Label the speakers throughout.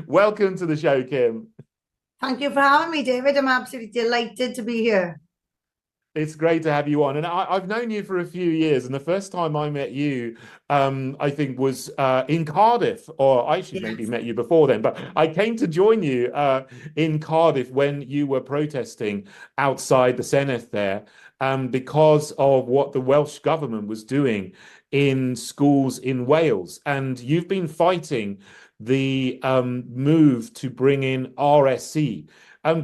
Speaker 1: Welcome to the show, Kim.
Speaker 2: Thank you for having me, David. I'm absolutely delighted to be here.
Speaker 1: It's great to have you on. And I've known you for a few years. And the first time I met you, I think was in Cardiff, or I actually maybe
Speaker 2: Yes.
Speaker 1: met you before then. But I came to join you in Cardiff when you were protesting outside the Senedd there because of what the Welsh government was doing in schools in Wales. And you've been fighting the move to bring in RSE.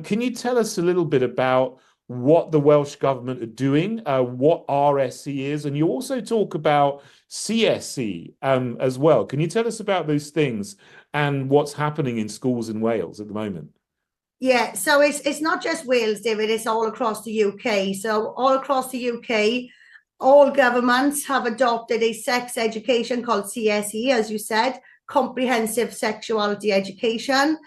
Speaker 1: Can you tell us a little bit about what the Welsh government are doing, what RSE is, and you also talk about CSE as well. Can you tell us about those things and what's happening in schools in Wales at the moment?
Speaker 2: Yeah, so it's not just Wales, David, it's all across the UK. So all across the UK, all governments have adopted a sex education called CSE, as you said, Comprehensive Sexuality Education.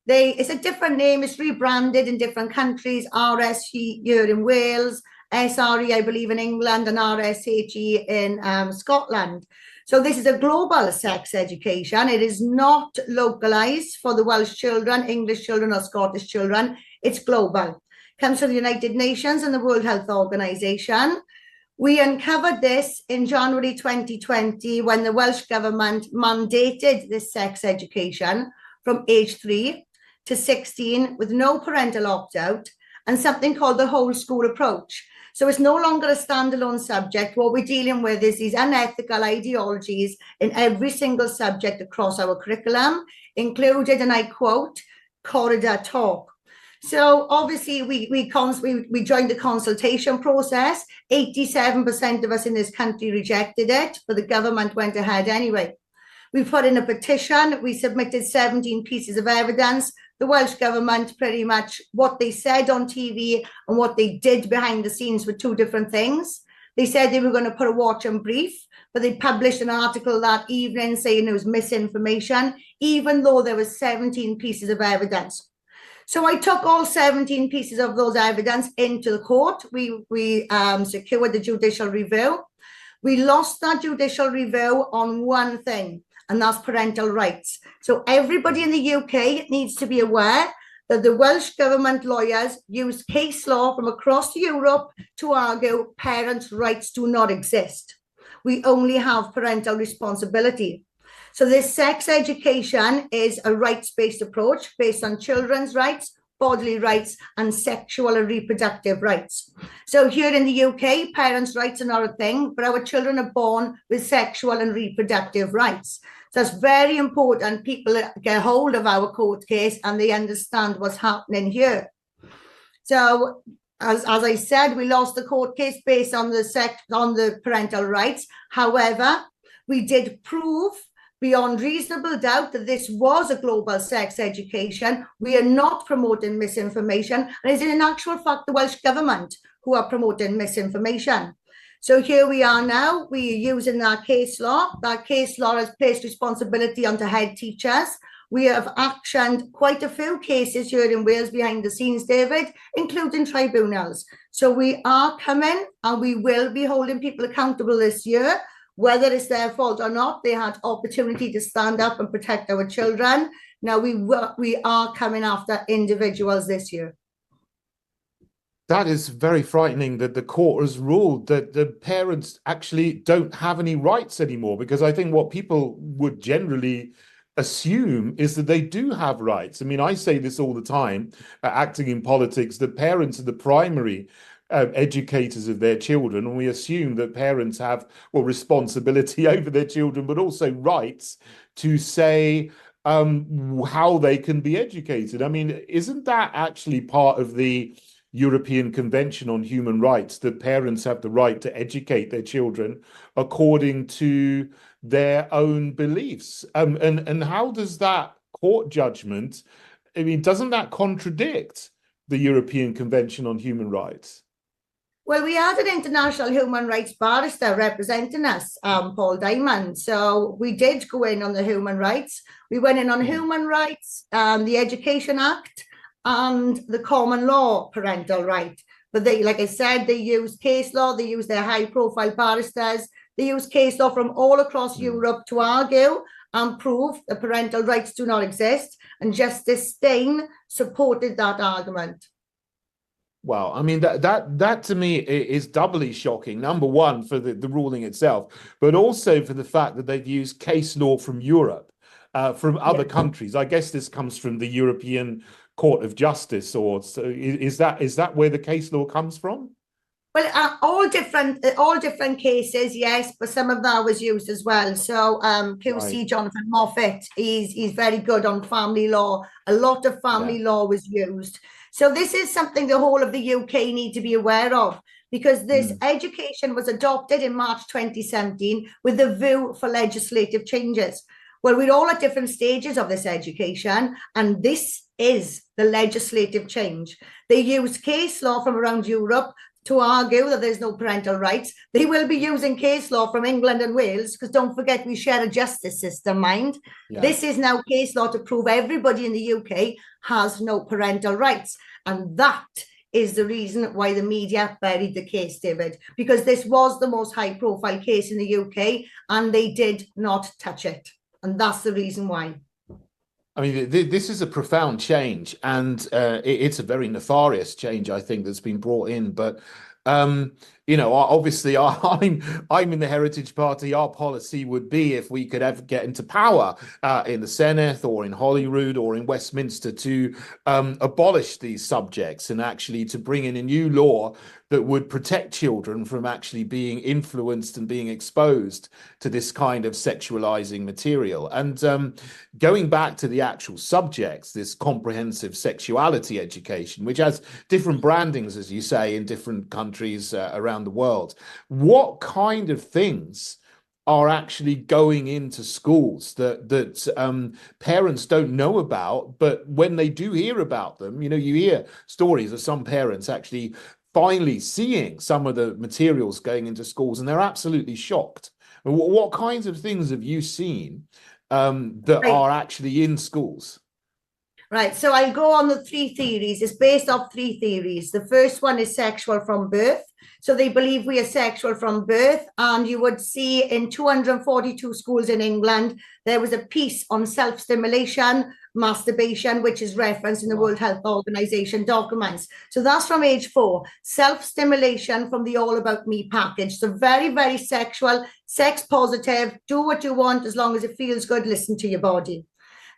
Speaker 2: It's a different name, it's rebranded in different countries, RSE here in Wales, SRE, I believe, in England, and RSHE in Scotland. So this is a global sex education. It is not localized for the Welsh children, English children, or Scottish children. It's global. Comes from the United Nations and the World Health Organization. We uncovered this in January 2020 when the Welsh government mandated this sex education from age 3 to 16 with no parental opt-out and something called the whole school approach. So it's no longer a standalone subject. What we're dealing with is these unethical ideologies in every single subject across our curriculum, included, and I quote, corridor talk. So obviously we joined the consultation process. 87% of us in this country rejected it, but the government went ahead anyway. We put in a petition. We submitted 17 pieces of evidence. The Welsh government, pretty much what they said on TV and what they did behind the scenes were two different things. They said they were going to put a watch and brief, but they published an article that evening saying it was misinformation, even though there was 17 pieces of evidence. So I took all 17 pieces of those evidence into the court. We secured the judicial review. We lost that judicial review on one thing, and that's parental rights. So everybody in the UK needs to be aware that the Welsh government lawyers use case law from across Europe to argue parents' rights do not exist. We only have parental responsibility. So this sex education is a rights-based approach based on children's rights, bodily rights, and sexual and reproductive rights. So here in the UK, parents' rights are not a thing, but our children are born with sexual and reproductive rights. So it's very important people get hold of our court case and they understand what's happening here. So as I said, we lost the court case based on the parental rights. However, we did prove beyond reasonable doubt that this was a global sex education. We are not promoting misinformation, and it's in actual fact the Welsh government who are promoting misinformation. So here we are now, we are using that case law. That case law has placed responsibility onto head teachers. We have actioned quite a few cases here in Wales behind the scenes, David, including tribunals. So we are coming and we will be holding people accountable this year. Whether it's their fault or not, they had opportunity to stand up and protect our children. Now we are coming after individuals this year.
Speaker 1: That is very frightening that the court has ruled that the parents actually don't have any rights anymore, because I think what people would generally assume is that they do have rights. I mean, I say this all the time, acting in politics, that parents are the primary educators of their children, and we assume that parents have, well, responsibility over their children, but also rights to say how they can be educated. I mean, isn't that actually part of the European Convention on Human Rights, that parents have the right to educate their children according to their own beliefs? And how does that court judgment, I mean, doesn't that contradict the European Convention on Human Rights?
Speaker 2: Well, we had an international human rights barrister representing us, Paul Diamond. So we did go in on the human rights. We went in on human rights, the Education Act, and the common law parental right. But they, like I said, they use case law, they use their high-profile barristers, they use case law from all across Europe to argue and prove that parental rights do not exist. and Justice Steyn supported that argument.
Speaker 1: Well, I mean, that to me is doubly shocking. Number one, for the ruling itself, but also for the fact that they've used case law from Europe, from other countries. I guess this comes from the European Court of Justice, or so is that where the case law comes from?
Speaker 2: Well, all different cases, yes, but some of that was used as well. So QC
Speaker 1: Right.
Speaker 2: Jonathan Moffat, he's very good on family law. A lot of family law was used. So this is something the whole of the UK need to be aware of, because this education was adopted in March 2017 with a view for legislative changes. Well, we're all at different stages of this education, and this is the legislative change. They use case law from around Europe to argue that there's no parental rights. They will be using case law from England and Wales, because don't forget, we share a justice system, mind. Yeah. This is now case law to prove everybody in the UK has no parental rights. And that is the reason why the media buried the case, David, because this was the most high profile case in the UK and they did not touch it. And that's the reason why.
Speaker 1: I mean, this is a profound change, and it's a very nefarious change, I think, that's been brought in. But you know, obviously, I'm in the Heritage Party. Our policy would be, if we could ever get into power in the Senate or in Holyrood or in Westminster, to abolish these subjects and actually to bring in a new law that would protect children from actually being influenced and being exposed to this kind of sexualizing material. And going back to the actual subjects, this comprehensive sexuality education, which has different brandings, as you say, in different countries around the world, what kind of things are actually going into schools that parents don't know about, but when they do hear about them, you know, you hear stories of some parents actually finally seeing some of the materials going into schools, and they're absolutely shocked. What kinds of things have you seen that are actually in schools?
Speaker 2: Right, so I'll go on the three theories. It's based off three theories. The first one is sexual from birth. So they believe we are sexual from birth. And you would see in 242 schools in England, there was a piece on self-stimulation, masturbation, which is referenced in the World Health Organization documents. So that's from age 4. Self-stimulation from the All About Me package. So very, very sexual, sex positive, do what you want as long as it feels good, listen to your body.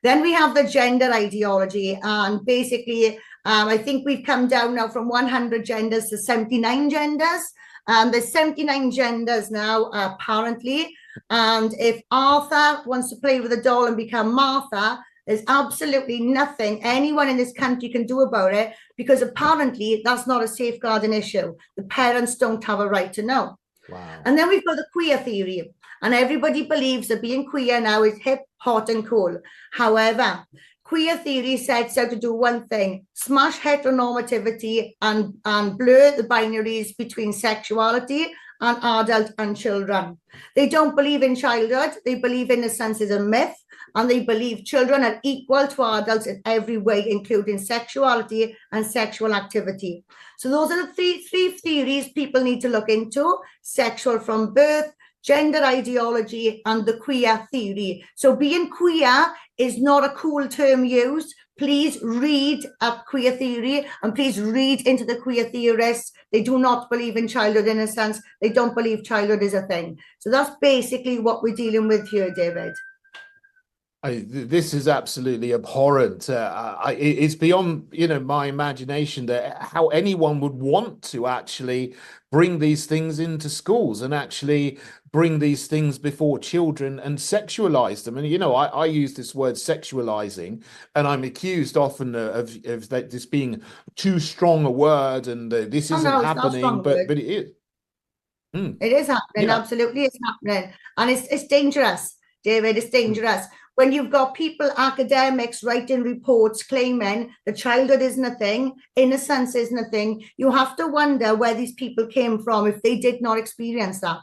Speaker 2: Then we have the gender ideology, and basically, I think we've come down now from 100 genders to 79 genders. There's 79 genders now, apparently. And if Arthur wants to play with a doll and become Martha, there's absolutely nothing anyone in this country can do about it, because apparently that's not a safeguarding issue. The parents don't have a right to know. Wow. And then we've got the queer theory. And everybody believes that being queer now is hip, hot, and cool. However, queer theory sets out to do one thing: smash heteronormativity and blur the binaries between sexuality and adult and children. They don't believe in childhood. They believe innocence is a myth. And they believe children are equal to adults in every way, including sexuality and sexual activity. So those are the three theories people need to look into: sexual from birth, gender ideology, and the queer theory. So being queer is not a cool term used. Please read up queer theory, and please read into the queer theorists. They do not believe in childhood innocence. They don't believe childhood is a thing. So that's basically what we're dealing with here, David.
Speaker 1: This is absolutely abhorrent. It's beyond, you know, my imagination that how anyone would want to actually bring these things into schools and actually bring these things before children and sexualize them. And, you know, I use this word sexualizing, and I'm accused often of this being too strong a word, and this isn't happening, but it is.
Speaker 2: It is happening. Absolutely, it's happening. And it's dangerous, David. It's dangerous. When you've got people, academics, writing reports claiming that childhood isn't a thing, innocence isn't a thing, you have to wonder where these people came from if they did not experience that.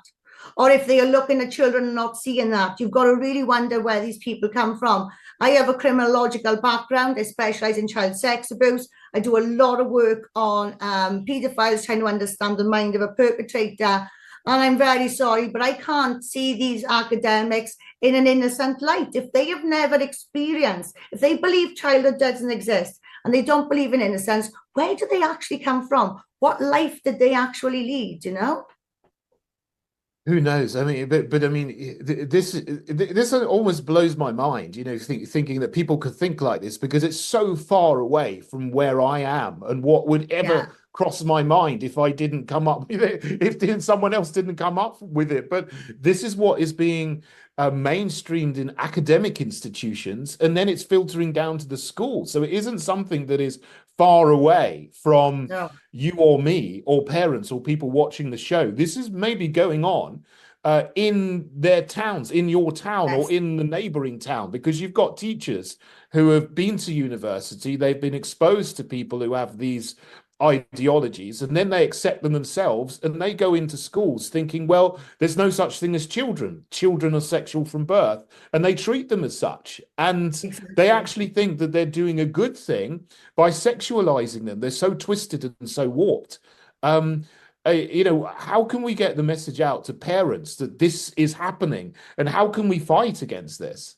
Speaker 2: Or if they are looking at children and not seeing that. You've got to really wonder where these people come from. I have a criminological background. I specialize in child sex abuse. I do a lot of work on paedophiles, trying to understand the mind of a perpetrator. And I'm very sorry, but I can't see these academics in an innocent light. If they have never experienced, if they believe childhood doesn't exist and they don't believe in innocence, where do they actually come from? What life did they actually lead, you know?
Speaker 1: Who knows? I mean, but I mean, this almost blows my mind, you know, thinking that people could think like this because it's so far away from where I am and what would ever cross my mind if I didn't come up with it, if someone else didn't come up with it. But this is what is being mainstreamed in academic institutions, and then it's filtering down to the school. So it isn't something that is far away from you or me or parents or people watching the show. This is maybe going on in their towns, in your town or in the neighboring town, because you've got teachers who have been to university, they've been exposed to people who have these ideologies, and then they accept them themselves, and they go into schools thinking, well, there's no such thing as children are sexual from birth, and they treat them as such, and they actually think that they're doing a good thing by sexualizing them. They're so twisted and so warped. You know, how can we get the message out to parents that this is happening, and how can we fight against this?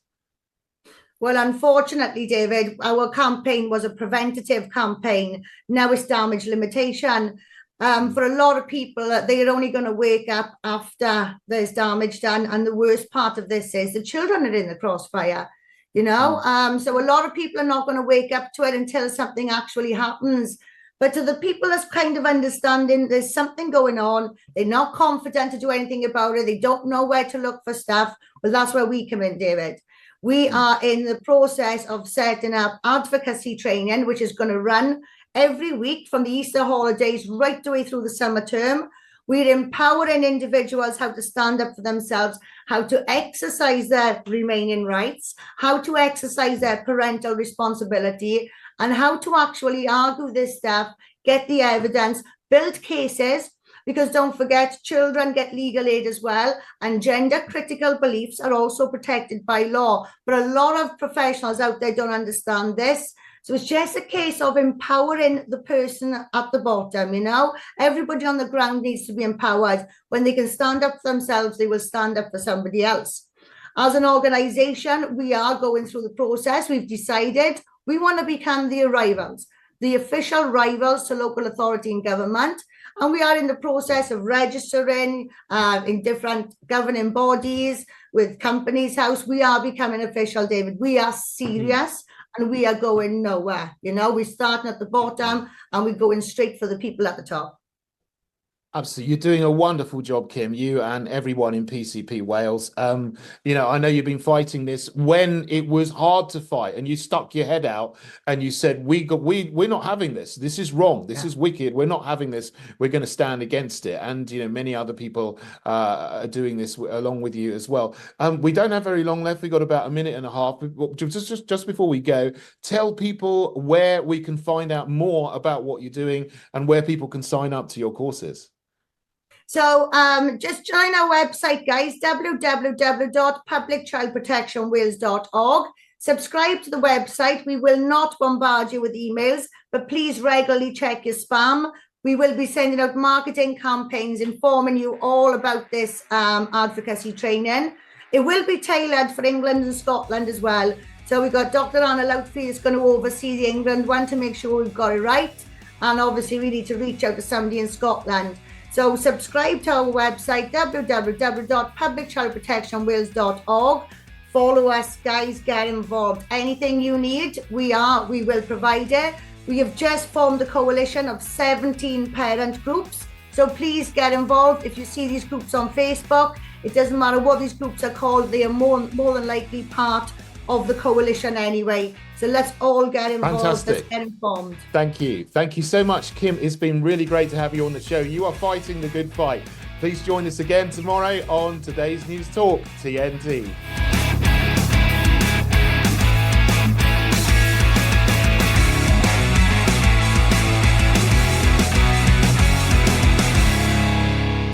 Speaker 2: Well, unfortunately, David, our campaign was a preventative campaign. Now it's damage limitation. For a lot of people, they're only going to wake up after there's damage done. And the worst part of this is the children are in the crossfire, you know. So a lot of people are not going to wake up to it until something actually happens. But to the people that's kind of understanding there's something going on, they're not confident to do anything about it, they don't know where to look for stuff, well, that's where we come in, David. We are in the process of setting up advocacy training, which is going to run every week from the Easter holidays right the way through the summer term. We're empowering individuals how to stand up for themselves, how to exercise their remaining rights, how to exercise their parental responsibility, and how to actually argue this stuff, get the evidence, build cases. Because don't forget, children get legal aid as well, and gender critical beliefs are also protected by law. But a lot of professionals out there don't understand this. So it's just a case of empowering the person at the bottom, you know. Everybody on the ground needs to be empowered. When they can stand up for themselves, they will stand up for somebody else. As an organization, we are going through the process. We've decided we want to become the rivals, the official rivals to local authority and government. And we are in the process of registering in different governing bodies with Companies House. We are becoming official, David. We are serious and we are going nowhere. You know, we're starting at the bottom and we're going straight for the people at the top.
Speaker 1: Absolutely. You're doing a wonderful job, Kim, you and everyone in PCP Wales. You know, I know you've been fighting this when it was hard to fight, and you stuck your head out and you said, we're not having this. This is wrong. This is wicked. We're not having this. We're going to stand against it. And, you know, many other people are doing this along with you as well. We don't have very long left. We've got about a minute and a half. Just before we go, tell people where we can find out more about what you're doing and where people can sign up to your courses.
Speaker 2: So just join our website, guys, www.publicchildprotectionwales.org. Subscribe to the website. We will not bombard you with emails, but please regularly check your spam. We will be sending out marketing campaigns informing you all about this advocacy training. It will be tailored for England and Scotland as well. So we've got Dr. Anna Loutfield is going to oversee the England one to make sure we've got it right. And obviously we need to reach out to somebody in Scotland. So subscribe to our website, www.publicchildprotectionwales.org. Follow us, guys, get involved. Anything you need, we will provide it. We have just formed a coalition of 17 parent groups. So please get involved. If you see these groups on Facebook, it doesn't matter what these groups are called, they are more than likely part of the coalition anyway. So let's all get involved.
Speaker 1: Fantastic.
Speaker 2: Let's get informed.
Speaker 1: Thank you. Thank you so much, Kim. It's been really great to have you on the show. You are fighting the good fight. Please join us again tomorrow on Today's News Talk, TNT.